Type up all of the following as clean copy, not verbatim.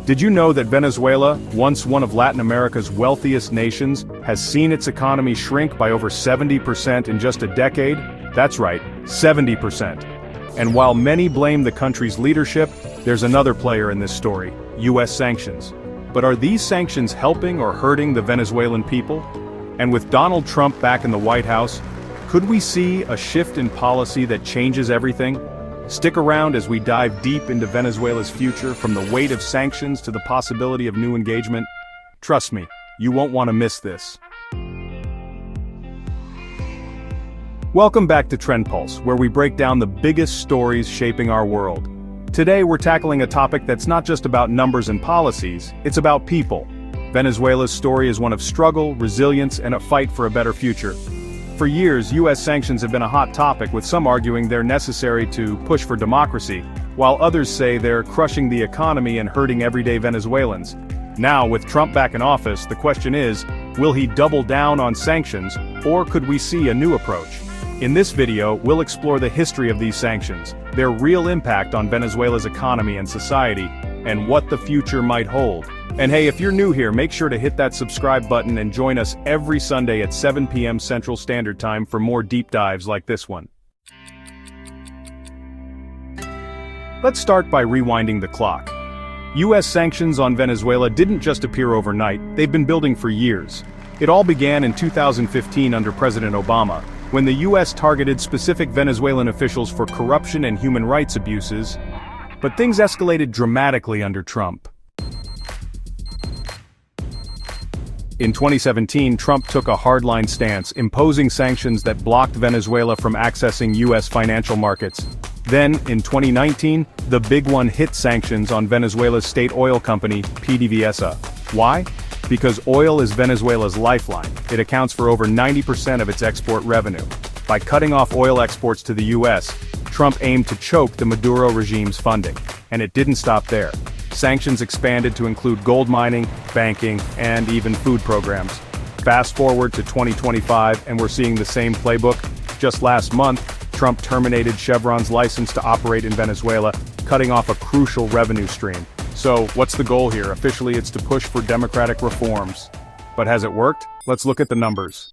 Did you know that Venezuela, once one of Latin America's wealthiest nations, has seen its economy shrink by over 70% in just a decade? That's right, 70%. And while many blame the country's leadership, there's another player in this story, U.S. sanctions. But are these sanctions helping or hurting the Venezuelan people? And with Donald Trump back in the White House, could we see a shift in policy that changes everything? Stick around as we dive deep into Venezuela's future, from the weight of sanctions to the possibility of new engagement. Trust me, you won't want to miss this. Welcome back to Trend Pulse, where we break down the biggest stories shaping our world. Today we're tackling a topic that's not just about numbers and policies, it's about people. Venezuela's story is one of struggle, resilience, and a fight for a better future. For years, U.S. sanctions have been a hot topic, with some arguing they're necessary to push for democracy, while others say they're crushing the economy and hurting everyday Venezuelans. Now, with Trump back in office, the question is, will he double down on sanctions, or could we see a new approach? In this video, we'll explore the history of these sanctions, their real impact on Venezuela's economy and society, and what the future might hold. And hey, if you're new here, make sure to hit that subscribe button and join us every Sunday at 7 p.m. Central Standard Time for more deep dives like this one. Let's start by rewinding the clock. U.S. sanctions on Venezuela didn't just appear overnight, they've been building for years. It all began in 2015 under President Obama, when the U.S. targeted specific Venezuelan officials for corruption and human rights abuses. But things escalated dramatically under Trump. In 2017, Trump took a hardline stance, imposing sanctions that blocked Venezuela from accessing U.S. financial markets. Then, in 2019, the big one hit sanctions on Venezuela's state oil company, PDVSA. Why? Because oil is Venezuela's lifeline. It accounts for over 90% of its export revenue. By cutting off oil exports to the U.S., Trump aimed to choke the Maduro regime's funding. And it didn't stop there. Sanctions expanded to include gold mining, banking, and even food programs. Fast forward to 2025 and we're seeing the same playbook. Just last month, Trump terminated Chevron's license to operate in Venezuela, cutting off a crucial revenue stream. So, what's the goal here? Officially, it's to push for democratic reforms. But has it worked? Let's look at the numbers.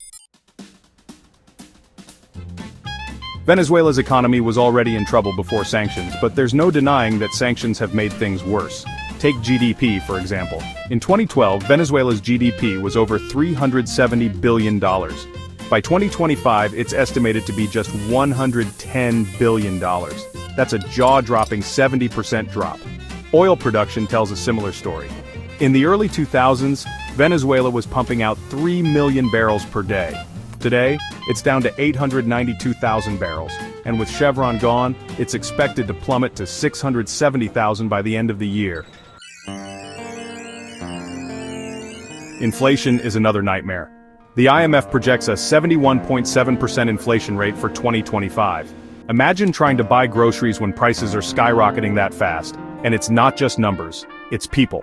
Venezuela's economy was already in trouble before sanctions, but there's no denying that sanctions have made things worse. Take GDP, for example. In 2012, Venezuela's GDP was over $370 billion. By 2025, it's estimated to be just $110 billion. That's a jaw-dropping 70% drop. Oil production tells a similar story. In the early 2000s, Venezuela was pumping out 3 million barrels per day. Today, it's down to 892,000 barrels, and with Chevron gone, it's expected to plummet to 670,000 by the end of the year. Inflation is another nightmare. The IMF projects a 71.7% inflation rate for 2025. Imagine trying to buy groceries when prices are skyrocketing that fast. And it's not just numbers, it's people.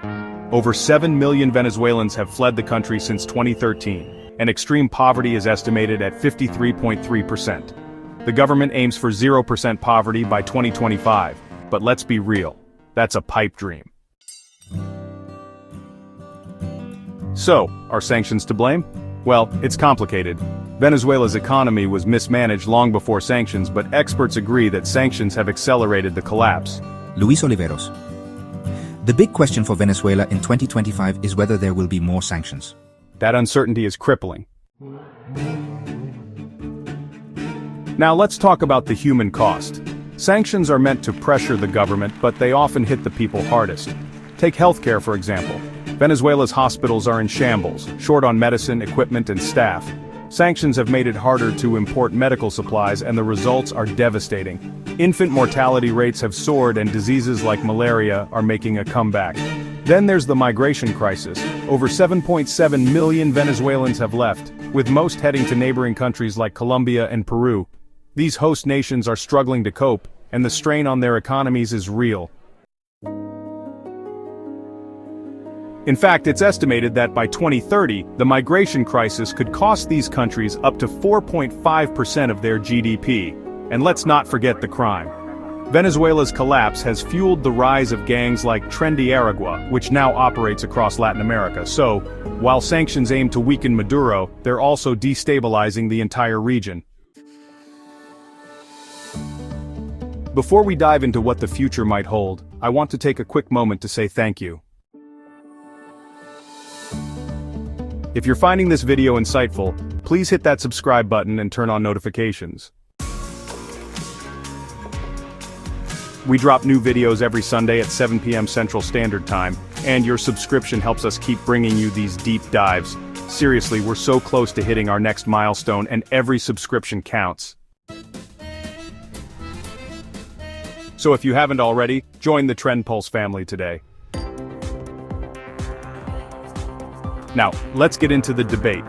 Over 7 million Venezuelans have fled the country since 2013, and extreme poverty is estimated at 53.3%. The government aims for 0% poverty by 2025, but let's be real, that's a pipe dream. So, are sanctions to blame? Well, it's complicated. Venezuela's economy was mismanaged long before sanctions, but experts agree that sanctions have accelerated the collapse. Luis Oliveros. The big question for Venezuela in 2025 is whether there will be more sanctions. That uncertainty is crippling. Now let's talk about the human cost. Sanctions are meant to pressure the government, but they often hit the people hardest. Take healthcare, for example. Venezuela's hospitals are in shambles, short on medicine, equipment, and staff. Sanctions have made it harder to import medical supplies, and the results are devastating. Infant mortality rates have soared, and diseases like malaria are making a comeback. Then there's the migration crisis. Over 7.7 million Venezuelans have left, with most heading to neighboring countries like Colombia and Peru. These host nations are struggling to cope, and the strain on their economies is real. In fact, it's estimated that by 2030, the migration crisis could cost these countries up to 4.5% of their GDP. And let's not forget the crime. Venezuela's collapse has fueled the rise of gangs like Trendy Aragua, which now operates across Latin America. So, while sanctions aim to weaken Maduro, they're also destabilizing the entire region. Before we dive into what the future might hold, I want to take a quick moment to say thank you. If you're finding this video insightful, please hit that subscribe button and turn on notifications. We drop new videos every Sunday at 7 p.m. Central Standard Time, and your subscription helps us keep bringing you these deep dives. Seriously, we're so close to hitting our next milestone, and every subscription counts. So if you haven't already, join the Trend Pulse family today. Now, let's get into the debate.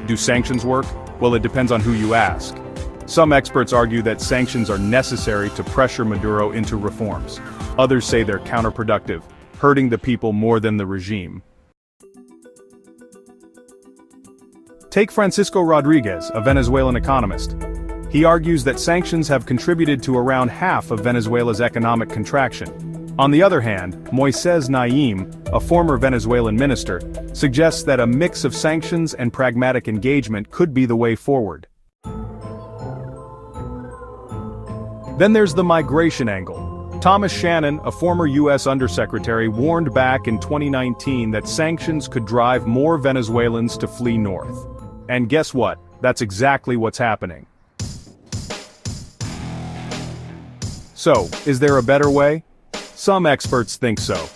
Do sanctions work? Well, it depends on who you ask. Some experts argue that sanctions are necessary to pressure Maduro into reforms. Others say they're counterproductive, hurting the people more than the regime. Take Francisco Rodriguez, a Venezuelan economist. He argues that sanctions have contributed to around half of Venezuela's economic contraction. On the other hand, Moises Naim, a former Venezuelan minister, suggests that a mix of sanctions and pragmatic engagement could be the way forward. Then there's the migration angle. Thomas Shannon, a former U.S. undersecretary, warned back in 2019 that sanctions could drive more Venezuelans to flee north. And guess what? That's exactly what's happening. So, is there a better way? Some experts think so.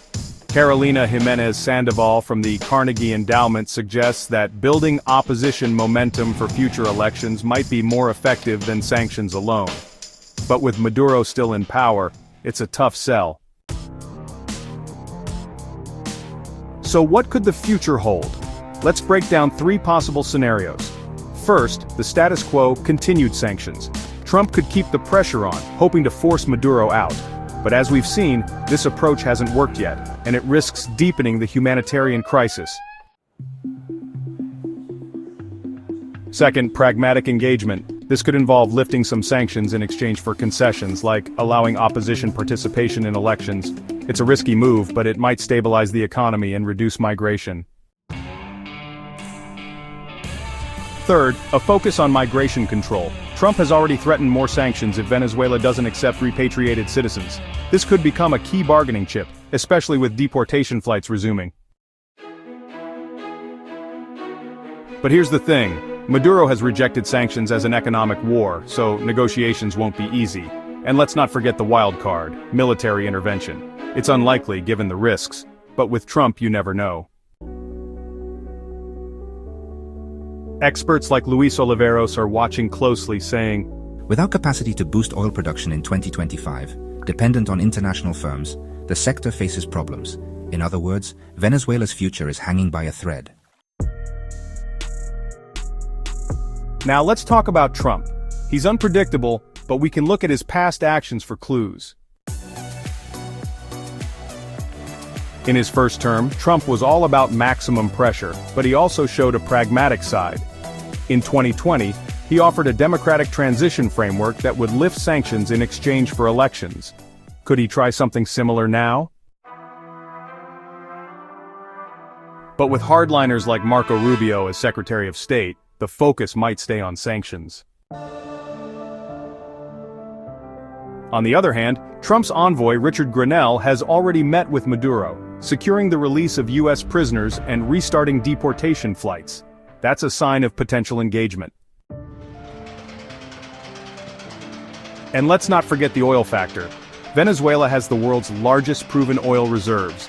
Carolina Jimenez Sandoval from the Carnegie Endowment suggests that building opposition momentum for future elections might be more effective than sanctions alone. But with Maduro still in power, it's a tough sell. So what could the future hold? Let's break down 3 possible scenarios. First, the status quo, continued sanctions. Trump could keep the pressure on, hoping to force Maduro out. But as we've seen, this approach hasn't worked yet, and it risks deepening the humanitarian crisis. Second, pragmatic engagement. This could involve lifting some sanctions in exchange for concessions, like allowing opposition participation in elections. It's a risky move, but it might stabilize the economy and reduce migration. Third, a focus on migration control. Trump has already threatened more sanctions if Venezuela doesn't accept repatriated citizens. This could become a key bargaining chip, especially with deportation flights resuming. But here's the thing. Maduro has rejected sanctions as an economic war, so negotiations won't be easy. And let's not forget the wild card, military intervention. It's unlikely given the risks, but with Trump you never know. Experts like Luis Oliveros are watching closely, saying, Without capacity to boost oil production in 2025, dependent on international firms, the sector faces problems. In other words, Venezuela's future is hanging by a thread. Now let's talk about Trump. He's unpredictable, but we can look at his past actions for clues. In his first term, Trump was all about maximum pressure, but he also showed a pragmatic side. In 2020, he offered a democratic transition framework that would lift sanctions in exchange for elections. Could he try something similar now? But with hardliners like Marco Rubio as Secretary of State, the focus might stay on sanctions. On the other hand, Trump's envoy Richard Grenell has already met with Maduro, securing the release of U.S. prisoners and restarting deportation flights. That's a sign of potential engagement. And let's not forget the oil factor. Venezuela has the world's largest proven oil reserves.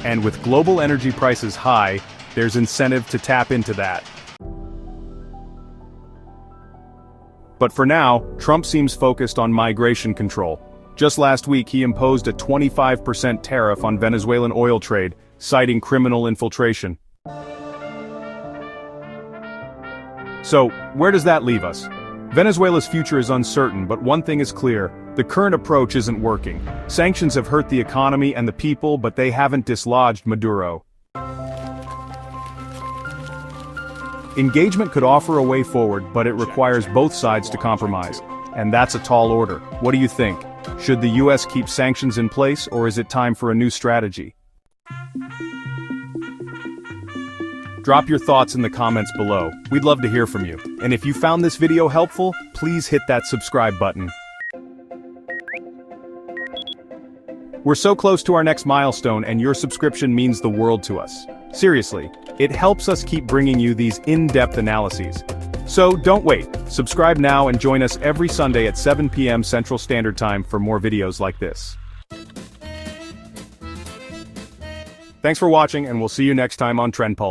And with global energy prices high, there's incentive to tap into that. But for now, Trump seems focused on migration control. Just last week he imposed a 25% tariff on Venezuelan oil trade, citing criminal infiltration. So, where does that leave us? Venezuela's future is uncertain, but one thing is clear: the current approach isn't working. Sanctions have hurt the economy and the people, but they haven't dislodged Maduro. Engagement could offer a way forward, but it requires both sides to compromise. And that's a tall order. What do you think? Should the U.S. keep sanctions in place, or is it time for a new strategy? Drop your thoughts in the comments below. We'd love to hear from you. And if you found this video helpful, please hit that subscribe button. We're so close to our next milestone, and your subscription means the world to us. Seriously, it helps us keep bringing you these in-depth analyses. So don't wait. Subscribe now and join us every Sunday at 7 p.m. Central Standard Time for more videos like this. Thanks for watching, and we'll see you next time on Trend Pulse.